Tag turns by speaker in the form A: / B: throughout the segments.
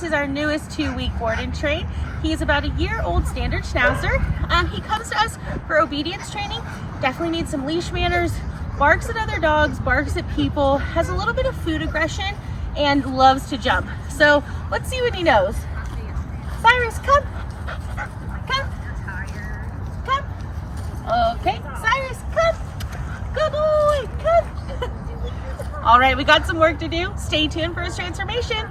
A: Cyrus is our newest 2-week board and train. He's about a year-old standard Schnauzer. He comes to us for obedience training. Definitely needs some leash manners, barks at other dogs, barks at people, has a little bit of food aggression, and loves to jump. So let's see what he knows. Cyrus, come. Come. Come. Okay, Cyrus, come. Good boy, come. All right, we got some work to do. Stay tuned for his transformation.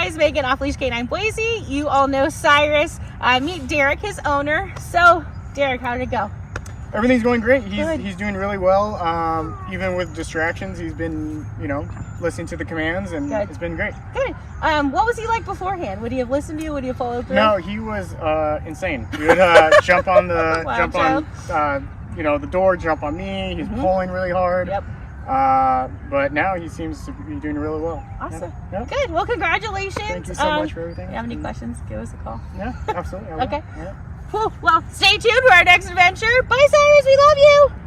A: guys, Megan, Off Leash K9 Boise. You all know Cyrus. Meet Derek, his owner. So, Derek, how did it go?
B: Everything's going great. He's doing really well. Even with distractions, he's been, listening to the commands, and it's been great.
A: Good. What was he like beforehand? Would he have listened to you? Would he have followed through?
B: No, he was insane. He would jump on the the door, jump on me. He's pulling really hard.
A: Yep.
B: But now he seems to be doing really well.
A: Awesome.
B: Yep.
A: Good. Well, congratulations.
B: Thank you so much for everything.
A: If you have any questions, give us a call.
B: Yeah, absolutely.
A: Okay. Cool. Well, stay tuned for our next adventure. Bye, Cyrus. We love you.